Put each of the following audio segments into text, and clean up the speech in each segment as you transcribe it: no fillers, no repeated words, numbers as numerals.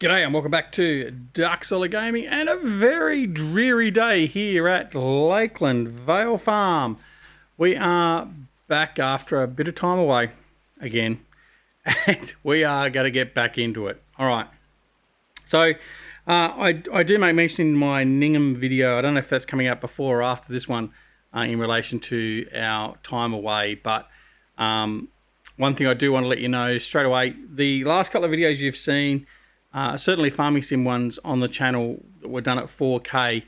G'day and welcome back to DuckZorly Gaming and a very dreary day here at Lakeland Vale Farm. We are back after a bit of time away again and we are going to get back into it. Alright, so I do make mention in my Ningham video, I don't know if that's coming out before or after this one in relation to our time away, but one thing I do want to let you know straight away, the last couple of videos you've seen, certainly farming sim ones on the channel that were done at 4K,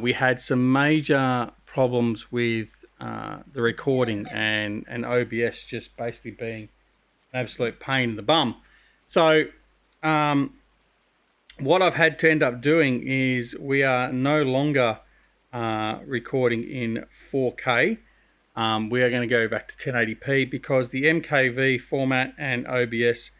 we had some major problems with the recording and OBS just basically being an absolute pain in the bum. So what I've had to end up doing is we are no longer recording in 4K. We are going to go back to 1080p because the MKV format and OBS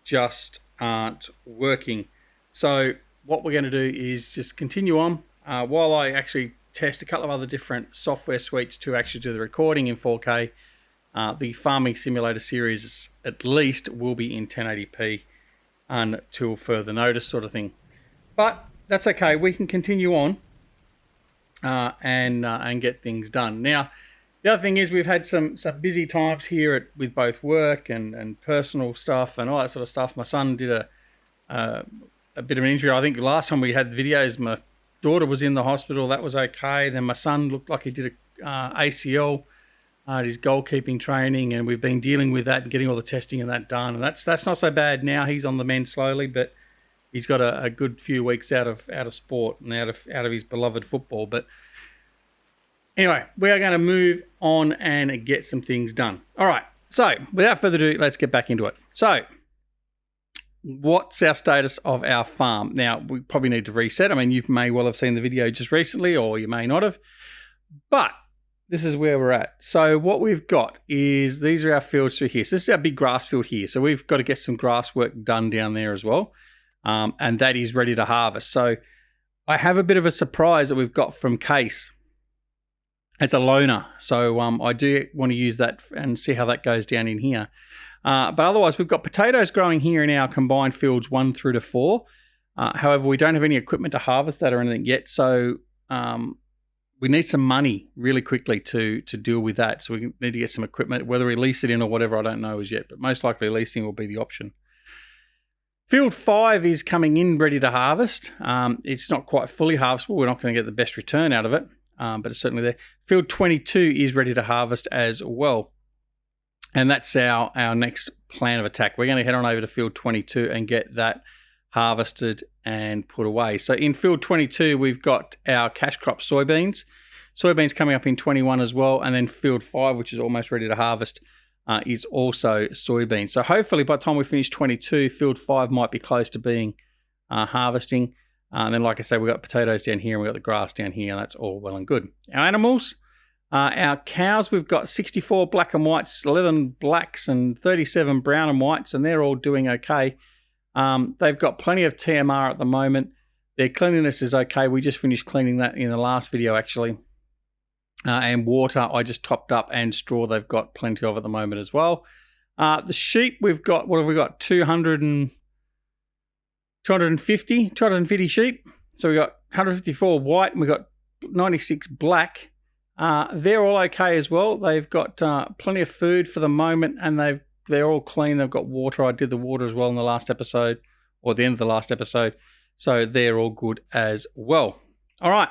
just aren't working. So what we're going to do is just continue on while I actually test a couple of other different software suites to actually do the recording in 4K. The farming simulator series at least will be in 1080p until further notice, sort of thing. But that's okay, we can continue on and get things done. Now the other thing is we've had some busy times here with both work and personal stuff and all that sort of stuff. My son did a bit of an injury. I think last time we had videos, my daughter was in the hospital. That was okay. Then my son looked like he did a ACL, his goalkeeping training, and we've been dealing with that and getting all the testing and that done. And that's not so bad now. He's on the mend slowly, but he's got a good few weeks out of sport and out of his beloved football. But anyway, we are going to move on and get some things done. All right, so without further ado, let's get back into it. So what's our status of our farm? Now, we probably need to reset. I mean, you may well have seen the video just recently or you may not have, but this is where we're at. So what we've got is these are our fields through here. So this is our big grass field here. So we've got to get some grass work done down there as well, and that is ready to harvest. So I have a bit of a surprise that we've got from Case. It's a loaner, so I do want to use that and see how that goes down in here. But otherwise, we've got potatoes growing here in our combined fields 1 through to 4. However, we don't have any equipment to harvest that or anything yet, so we need some money really quickly to deal with that. So we need to get some equipment, whether we lease it in or whatever, I don't know as yet, but most likely leasing will be the option. Field 5 is coming in ready to harvest. It's not quite fully harvestable. We're not going to get the best return out of it. But it's certainly there. Field 22 is ready to harvest as well. And that's our next plan of attack. We're going to head on over to field 22 and get that harvested and put away. So in field 22, we've got our cash crop soybeans. Soybeans coming up in 21 as well. And then field 5, which is almost ready to harvest, is also soybeans. So hopefully by the time we finish 22, field 5 might be close to being harvesting. And then, like I said, we've got potatoes down here and we've got the grass down here, and that's all well and good. Our animals, our cows, we've got 64 black and whites, 11 blacks and 37 brown and whites, and they're all doing okay. They've got plenty of TMR at the moment. Their cleanliness is okay. We just finished cleaning that in the last video, actually. And water, I just topped up, and straw they've got plenty of at the moment as well. The sheep, we've got, what have we got? 250 sheep. So we got 154 white and we got 96 black. They're all okay as well. They've got plenty of food for the moment, and they're all clean. They've got water. I did the water as well in the last episode, or the end of the last episode. So they're all good as well. All right.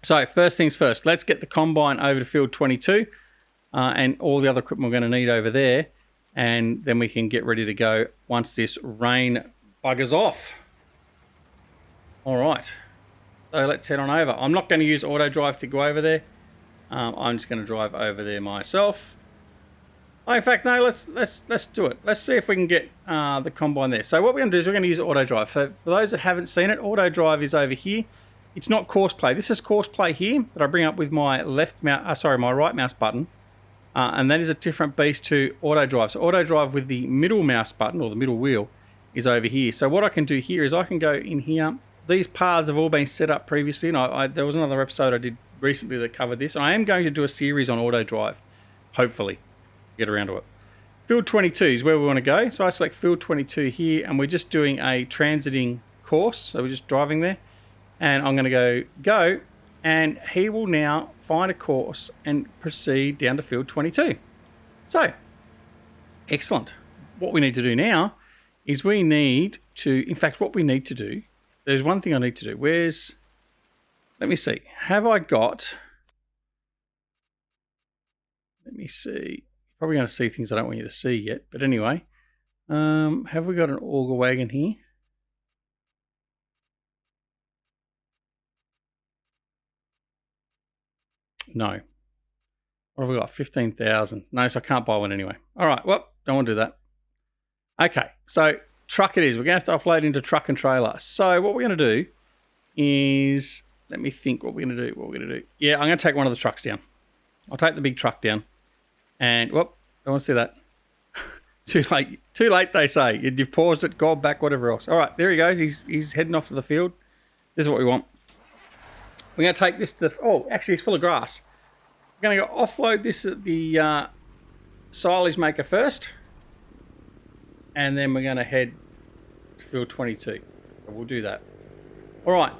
So first things first, let's get the combine over to field 22 and all the other equipment we're going to need over there. And then we can get ready to go once this rain buggers off. All right, so let's head on over. I'm not going to use auto drive to go over there. I'm just going to drive over there myself. Oh, in fact, no, let's do it. Let's see if we can get the combine there. So what we're going to do is we're going to use auto drive. For those that haven't seen it, auto drive is over here. It's not course play. This is course play here that I bring up with my my right mouse button. And that is a different beast to auto drive. So auto drive with the middle mouse button or the middle wheel is over here. So what I can do here is I can go in here. These paths have all been set up previously, and there was another episode I did recently that covered this. And I am going to do a series on auto drive, hopefully get around to it. field 22 is where we want to go. So I select field 22 here, and we're just doing a transiting course. So we're just driving there, and I'm going to go, and he will now find a course and proceed down to field 22. So, excellent. What we need to do now is we need to, in fact, what we need to do, there's one thing I need to do. Let me see. Have I got, let me see. Probably going to see things I don't want you to see yet. But anyway, have we got an auger wagon here? No. What have we got? 15,000. No, so I can't buy one anyway. All right, well, don't want to do that. Okay, so truck it is. We're going to have to offload into truck and trailer. So what we're going to do is, let me think what we're going to do. Yeah, I'm going to take one of the trucks down. I'll take the big truck down. And, whoop, I want to see that. Too late, they say. You've paused it, gone back, whatever else. All right, there he goes. He's heading off to the field. This is what we want. We're going to take this to the, oh, actually, it's full of grass. We're going to go offload this at the silage maker first. And then we're going to head to field 22. So we'll do that. All right.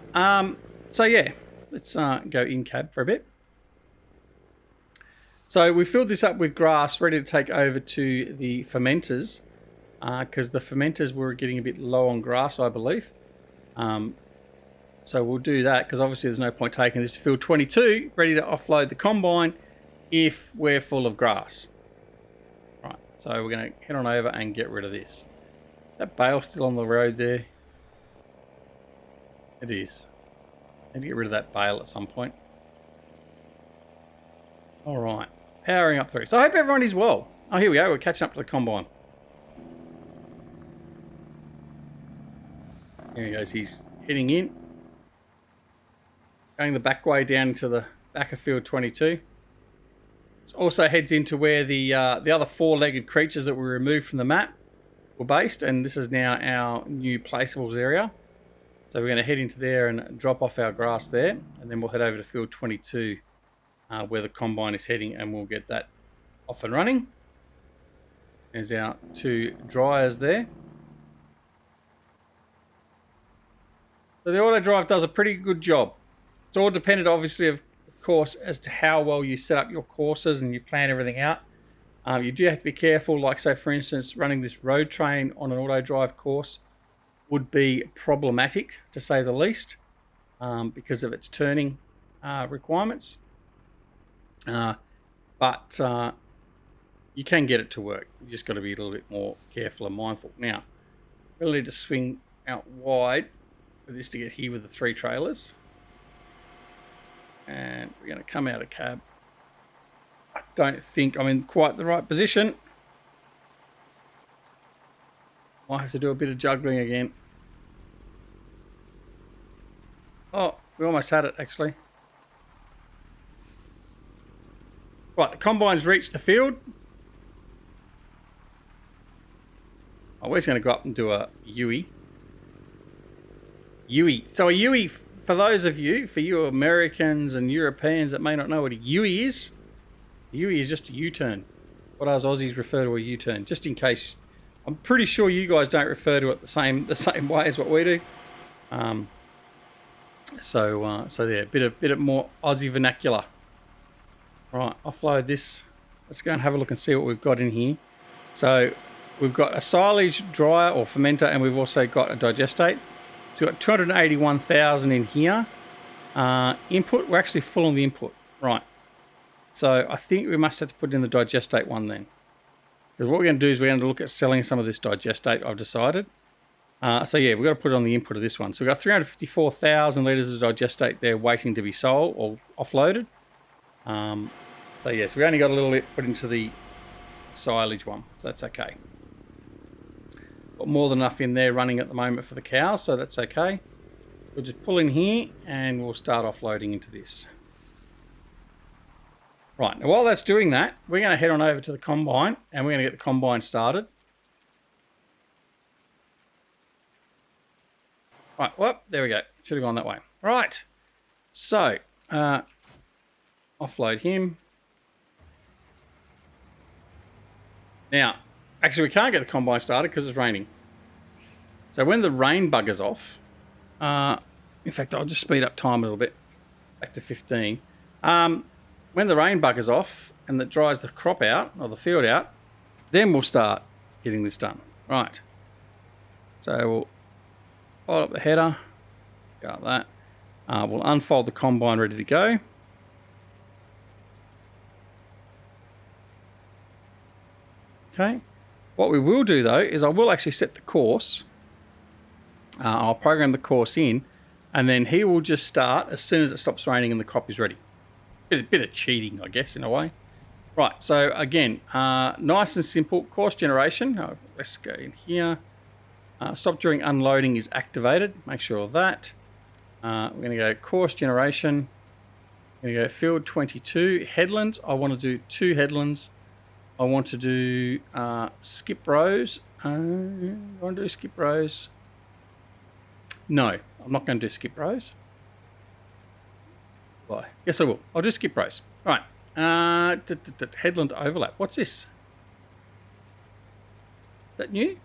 So, yeah, let's go in cab for a bit. So we filled this up with grass, ready to take over to the fermenters, because the fermenters were getting a bit low on grass, I believe. So we'll do that, because obviously there's no point taking this to field 22, ready to offload the combine if we're full of grass. Right, so we're going to head on over and get rid of this. That bale still on the road there? It is. I need to get rid of that bale at some point. All right. Powering up through. So I hope everyone is well. Oh, here we go. We're catching up to the combine. Here he goes. He's heading in. Going the back way down to the back of field 22. It also heads into where the other four-legged creatures that we removed from the map were based. And this is now our new placeables area. So we're going to head into there and drop off our grass there. And then we'll head over to field 22. Where the combine is heading, and we'll get that off and running. There's our two dryers there. So the auto drive does a pretty good job. It's all dependent, obviously, of course, as to how well you set up your courses and you plan everything out. You do have to be careful, like, say, for instance, running this road train on an auto drive course would be problematic, to say the least, because of its turning requirements. But you can get it to work. You just got to be a little bit more careful and mindful. Now, we'll need to swing out wide for this to get here with the three trailers. And we're going to come out of cab. I don't think I'm in quite the right position. Might have to do a bit of juggling again. Oh, we almost had it, actually. Right, the combine's reached the field. Oh, we're just going to go up and do a Yui. So a Yui, for those of you, for you Americans and Europeans that may not know what a Yui is just a U-turn. What us Aussies refer to a U-turn, just in case. I'm pretty sure you guys don't refer to it the same way as what we do. So yeah, a bit of more Aussie vernacular. Right, offload this. Let's go and have a look and see what we've got in here. So we've got a silage dryer or fermenter, and we've also got a digestate. So we've got 281,000 in here. Input, we're actually full on the input. Right. So I think we must have to put in the digestate one then. Because what we're going to do is we're going to look at selling some of this digestate, I've decided. So yeah, we've got to put it on the input of this one. So we've got 354,000 litres of digestate there waiting to be sold or offloaded. So yes, we only got a little bit put into the silage one, so that's okay. Got more than enough in there running at the moment for the cows, so that's okay. We'll just pull in here and we'll start offloading into this. Right, now while that's doing that, we're going to head on over to the combine and we're going to get the combine started. Right, well, there we go. Should have gone that way. Right, so offload him. Now, Actually, we can't get the combine started because it's raining. So when the rain buggers off, in fact, I'll just speed up time a little bit, back to 15. When the rain buggers off and that dries the crop out, or the field out, then we'll start getting this done. Right. So we'll fold up the header, got that. We'll unfold the combine ready to go. Okay. What we will do though is I will actually set the course. I'll program the course in, and then he will just start as soon as it stops raining and the crop is ready. Bit of cheating, I guess, in a way. Right, so again, nice and simple course generation. Let's go in here. Stop during unloading is activated. Make sure of that. We're going to go course generation. I'm going to go field 22. Headlands, I want to do 2 headlands. I want to do skip rows. I want to do skip rows. No, I'm not going to do skip rows. Why? Yes, I will. I'll do skip rows. All right. Headland overlap. What's this? Is that new?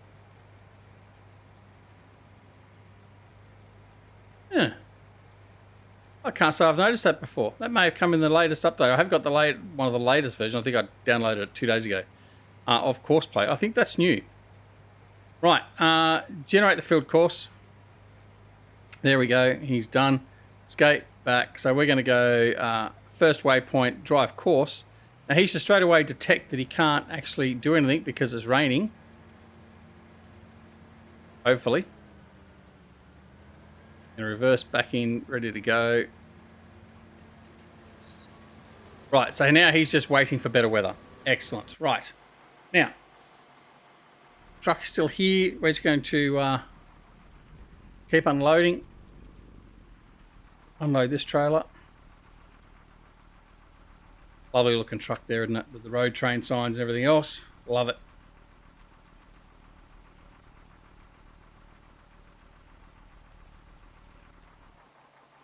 Yeah. I can't say I've noticed that before. That may have come in the latest update. I have got one of the latest versions. I think I downloaded it 2 days ago of Courseplay. I think that's new. Right. Generate the field course. There we go. He's done. Escape back. So we're going to go first waypoint, drive course. Now he should straight away detect that he can't actually do anything because it's raining. Hopefully. And reverse back in, ready to go. Right, so now he's just waiting for better weather. Excellent. Right. Now, truck is still here. We're just going to keep unloading. Unload this trailer. Lovely looking truck there, isn't it? With the road train signs and everything else. Love it.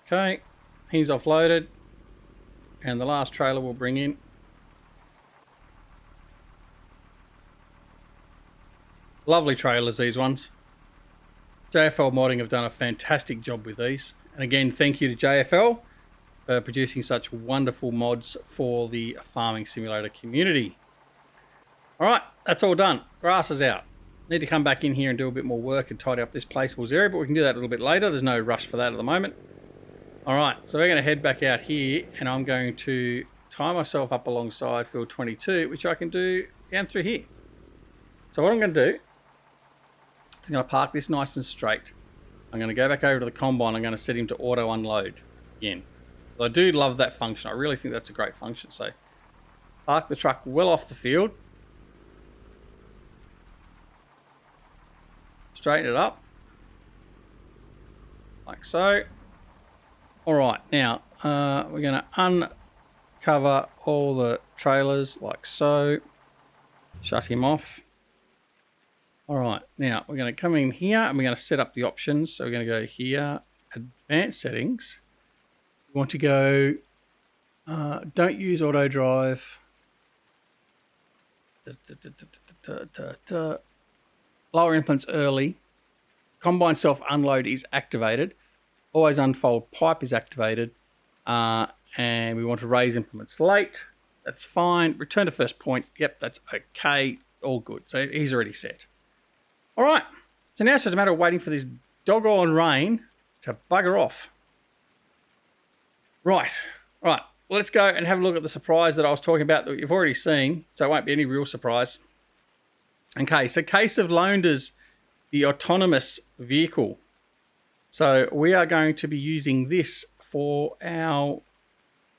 Okay, he's offloaded. And the last trailer we'll bring in. Lovely trailers, these ones. JFL Modding have done a fantastic job with these. And again, thank you to JFL for producing such wonderful mods for the farming simulator community. All right, that's all done. Grass is out. Need to come back in here and do a bit more work and tidy up this placeables area, but we can do that a little bit later. There's no rush for that at the moment. All right, so we're going to head back out here, and I'm going to tie myself up alongside field 22, which I can do down through here. So what I'm going to do is I'm going to park this nice and straight. I'm going to go back over to the combine. I'm going to set him to auto unload again. So I do love that function. I really think that's a great function. So park the truck well off the field. Straighten it up. Like so. All right, now we're going to uncover all the trailers like so. Shut him off. All right, now we're going to come in here and we're going to set up the options. So we're going to go here, advanced settings. We want to go, don't use auto drive. Lower implements early. Combine self unload is activated. Always unfold pipe is activated. And we want to raise implements late. That's fine. Return to first point. Yep, that's okay. All good. So he's already set. All right. So now it's just a matter of waiting for this doggone rain to bugger off. Right. All right. Well, let's go and have a look at the surprise that I was talking about that you've already seen. So it won't be any real surprise. Okay. So case of Loander's, the autonomous vehicle. So we are going to be using this for our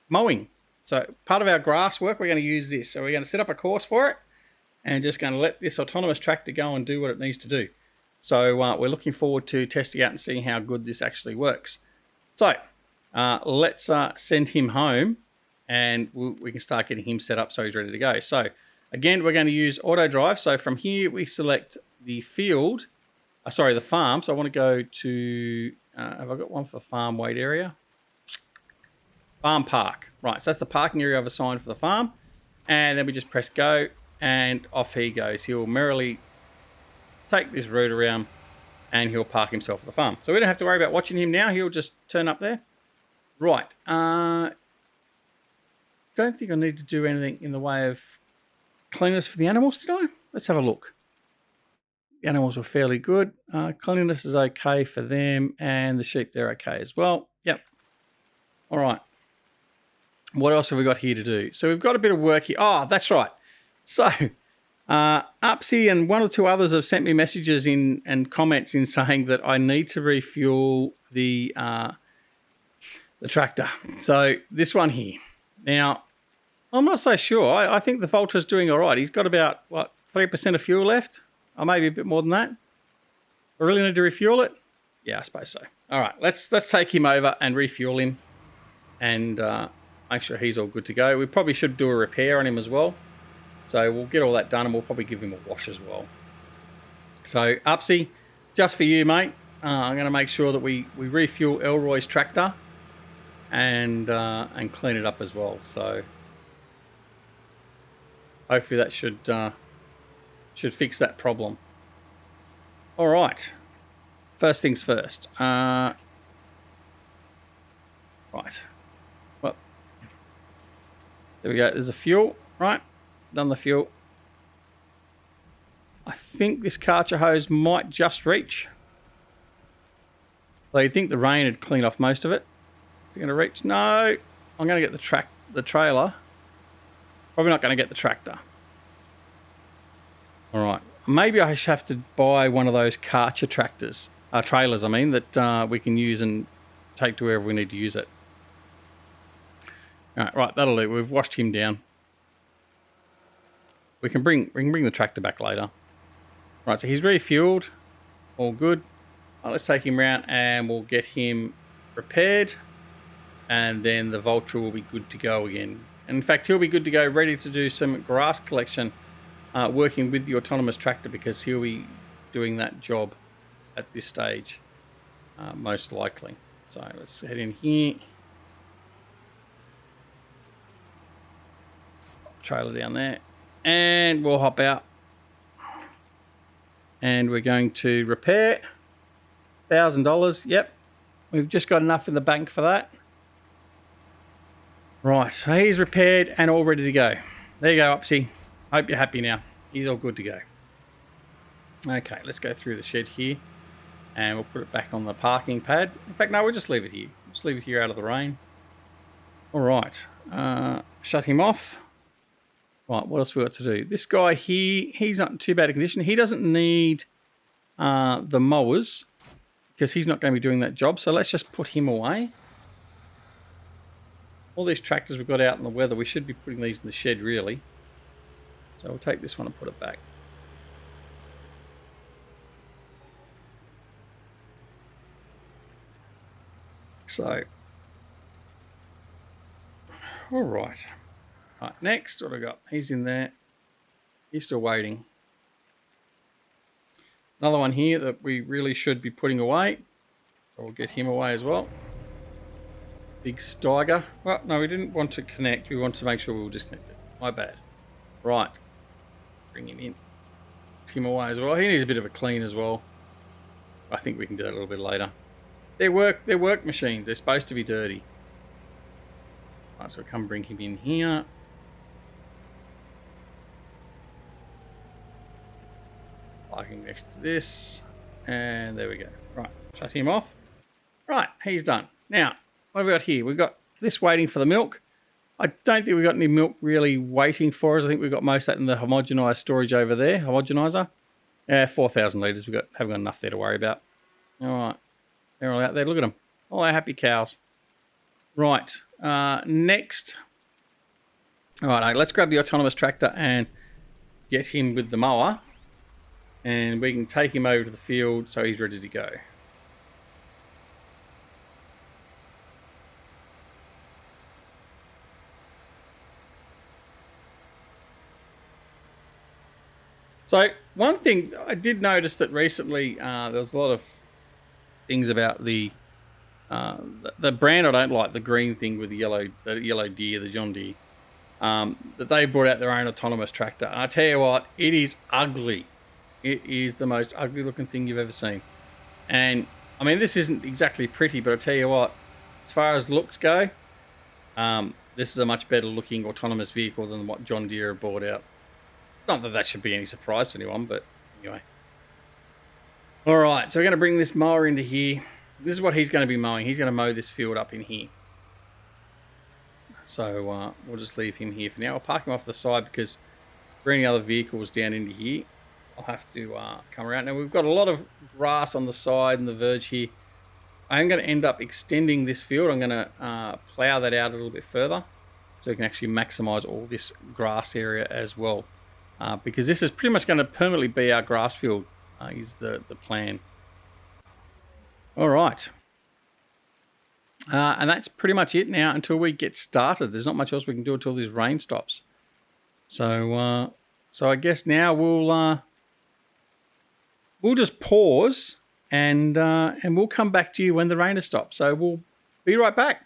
mowing. So part of our grass work, we're going to use this. So we're going to set up a course for it and just going to let this autonomous tractor go and do what it needs to do. So we're looking forward to testing out and seeing how good this actually works. So let's send him home and we can start getting him set up so he's ready to go. So again, we're going to use auto drive. So from here, we select the field. The farm. So I want to go to, have I got one for the farm weight area? Farm park. Right, so that's the parking area I've assigned for the farm. And then we just press go and off he goes. He'll merrily take this route around and he'll park himself at the farm. So we don't have to worry about watching him now. He'll just turn up there. Right. Don't think I need to do anything in the way of cleanliness for the animals, did I? Let's have a look. The animals were fairly good. Cleanliness is okay for them, and the sheep, they're okay as well. Yep. All right. What else have we got here to do? So we've got a bit of work here. Oh, that's right. So Upsy and one or two others have sent me messages and comments in saying that I need to refuel the tractor. So this one here. Now, I'm not so sure. I think the Vulture's doing all right. He's got about, 3% of fuel left? Or maybe a bit more than that. I really need to refuel it? Yeah, I suppose so. All right, let's take him over and refuel him and make sure he's all good to go. We probably should do a repair on him as well. So we'll get all that done and we'll probably give him a wash as well. So, Upsy, just for you, mate, I'm going to make sure that we refuel Elroy's tractor and clean it up as well. So hopefully that should fix that problem. All right. First things first. Right. Well, there we go. There's a fuel. Right. Done the fuel. I think this Karcher hose might just reach. So you'd think the rain had cleaned off most of it. Is it going to reach? No. I'm going to get the trailer. Probably not going to get the tractor. All right. Maybe I should have to buy one of those Karcher tractors, trailers, I mean, that we can use and take to wherever we need to use it. All right, right, that'll do. We've washed him down. We can bring the tractor back later. Right, so he's refueled. All good. Let's take him around and we'll get him repaired. And then the Vulture will be good to go again. And in fact, he'll be good to go, ready to do some grass collection, working with the autonomous tractor, because he'll be doing that job at this stage, most likely. So let's head in here. Trailer down there. And we'll hop out. And we're going to repair. $1,000. Yep. We've just got enough in the bank for that. Right. So he's repaired and all ready to go. There you go, Upsy. Hope you're happy now. He's all good to go. Okay, let's go through the shed here. And we'll put it back on the parking pad. In fact, no, we'll just leave it here. Just leave it here out of the rain. All right. Shut him off. Right, what else we got to do? This guy here, he's not in too bad a condition. He doesn't need the mowers because he's not going to be doing that job. So let's just put him away. All these tractors we've got out in the weather, we should be putting these in the shed, really. So we'll take this one and put it back. So, all right. Right, next, what have I got? He's in there. He's still waiting. Another one here that we really should be putting away. So we'll get him away as well. Big Steiger. Well, no, we didn't want to connect. We wanted to make sure we were disconnected. My bad. Right. Bring him in. Put him away as well. He needs a bit of a clean as well. I think we can do that a little bit later. They're work machines. They're supposed to be dirty. Right, so we'll come bring him in here. Parking next to this. And there we go. Right, shut him off. Right, he's done. Now, what have we got here? We've got this waiting for the milk. I don't think we've got any milk really waiting for us. I think we've got most of that in the homogenised storage over there. Homogenizer. 4,000 litres. Haven't got enough there to worry about. All right. They're all out there. Look at them. All our happy cows. Right. Next. All right. Let's grab the autonomous tractor and get him with the mower. And we can take him over to the field so he's ready to go. So one thing I did notice that recently there was a lot of things about the brand I don't like, the green thing with the yellow deer, the John Deere. that they brought out their own autonomous tractor. And I tell you what, it is ugly. It is the most ugly looking thing you've ever seen. And I mean, this isn't exactly pretty, but I tell you what, as far as looks go, this is a much better looking autonomous vehicle than what John Deere brought out. Not that that should be any surprise to anyone, but anyway. All right, so we're going to bring this mower into here. This is what he's going to be mowing. He's going to mow this field up in here. So we'll just leave him here for now. I'll park him off the side because for any other vehicles down into here, I'll have to come around. Now, we've got a lot of grass on the side and the verge here. I'm going to end up extending this field. I'm going to plough that out a little bit further so we can actually maximize all this grass area as well. Because this is pretty much going to permanently be our grass field, is the plan. All right. And that's pretty much it now until we get started. There's not much else we can do until this rain stops. So I guess now we'll just pause and we'll come back to you when the rain has stopped. So we'll be right back.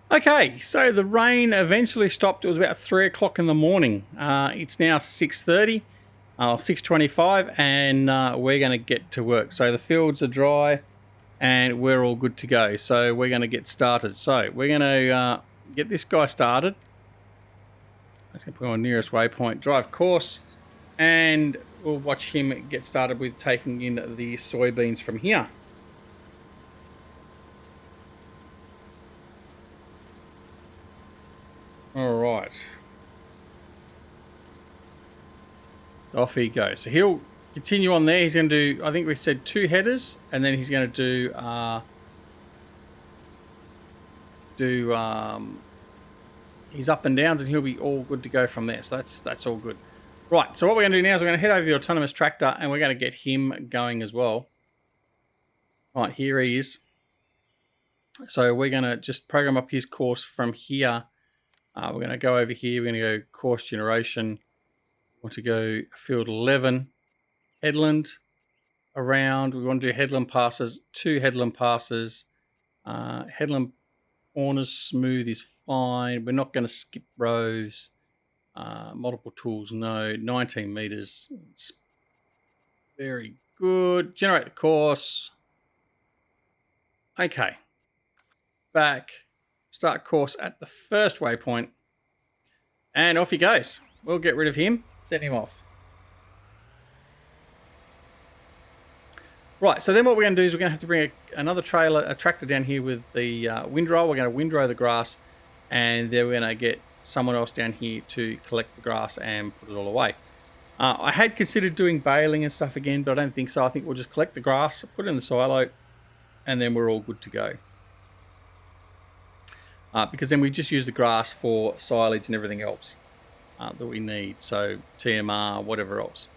Okay, so the rain eventually stopped. It was about 3 o'clock in the morning. It's now 6:30, 6:25, and we're going to get to work. So the fields are dry and we're all good to go. So we're going to get started. So we're going to get this guy started. Let's put him on nearest waypoint, drive course, and we'll watch him get started with taking in the soybeans from here. All right. Off he goes. So he'll continue on there. He's going to do, I think we said 2 headers, and then he's going to do his up and downs, and he'll be all good to go from there. So that's all good. Right. So what we're going to do now is we're going to head over to the autonomous tractor, and we're going to get him going as well. Right, here he is. So we're going to just program up his course from here. We're going to go over here. We're going to go course generation. Want to go field 11, headland, around. We want to do headland passes, 2 headland passes. Headland corners smooth is fine. We're not going to skip rows. Multiple tools, no. 19 meters. It's very good. Generate the course. Okay. Back. Start course at the first waypoint. And off he goes. We'll get rid of him. Send him off. Right, so then what we're going to do is we're going to have to bring another tractor down here with the windrow. We're going to windrow the grass, and then we're going to get someone else down here to collect the grass and put it all away. I had considered doing baling and stuff again, but I don't think so. I think we'll just collect the grass, put it in the silo, and then we're all good to go. Because then we just use the grass for silage and everything else that we need. So TMR, whatever else.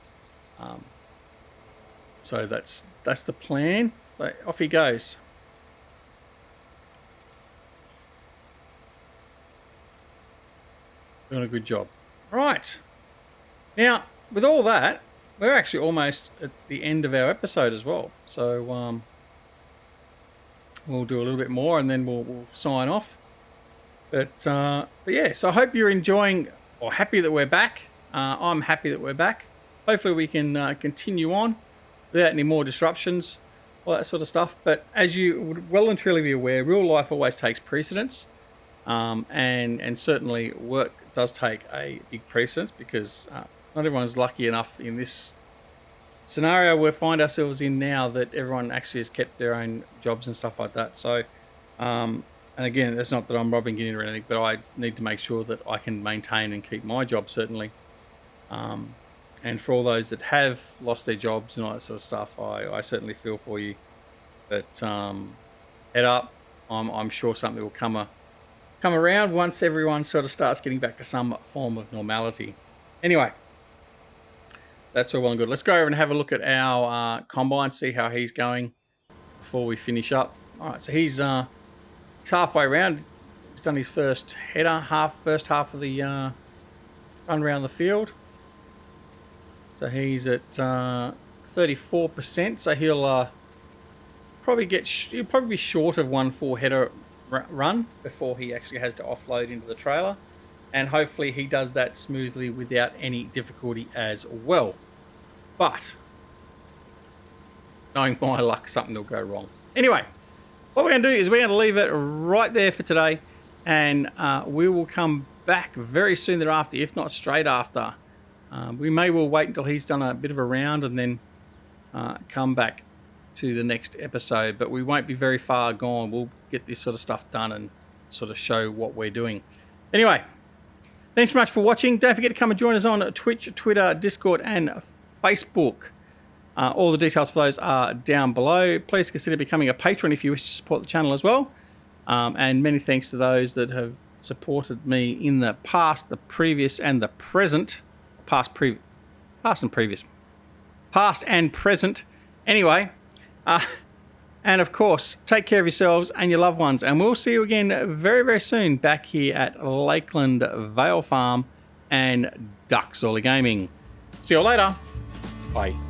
So that's the plan. So off he goes. Doing a good job. Right. Now, with all that, we're actually almost at the end of our episode as well. So we'll do a little bit more and then we'll sign off. But yeah, so I hope you're enjoying or happy that we're back. I'm happy that we're back. Hopefully we can continue on without any more disruptions, all that sort of stuff. But as you would well and truly be aware, real life always takes precedence. And certainly work does take a big precedence because not everyone's lucky enough in this scenario we find ourselves in now that everyone actually has kept their own jobs and stuff like that. So, and again, it's not that I'm robbing it or anything, but I need to make sure that I can maintain and keep my job, certainly. And for all those that have lost their jobs and all that sort of stuff, I certainly feel for you. But head up, I'm sure something will come around once everyone sort of starts getting back to some form of normality. Anyway, that's all well and good. Let's go over and have a look at our combine, see how he's going before we finish up. All right, so he's halfway around. He's done his first header, first half of the run around the field. So he's at 34%. So he'll probably be short of 1 4 header run before he actually has to offload into the trailer. and hopefully he does that smoothly without any difficulty as well. But knowing my luck, something will go wrong. Anyway, what we're going to do is we're going to leave it right there for today, and we will come back very soon thereafter, if not straight after. We may well wait until he's done a bit of a round and then come back to the next episode, but we won't be very far gone. We'll get this sort of stuff done and sort of show what we're doing. Anyway, thanks very much for watching. Don't forget to come and join us on Twitch, Twitter, Discord, and Facebook. All the details for those are down below. Please consider becoming a patron if you wish to support the channel as well. And many thanks to those that have supported me in the past, the previous, and the present. Past and previous. Past and present. Anyway, and of course, take care of yourselves and your loved ones. And we'll see you again very, very soon back here at Lakeland Vale Farm and DuckZorly Gaming. See you all later. Bye.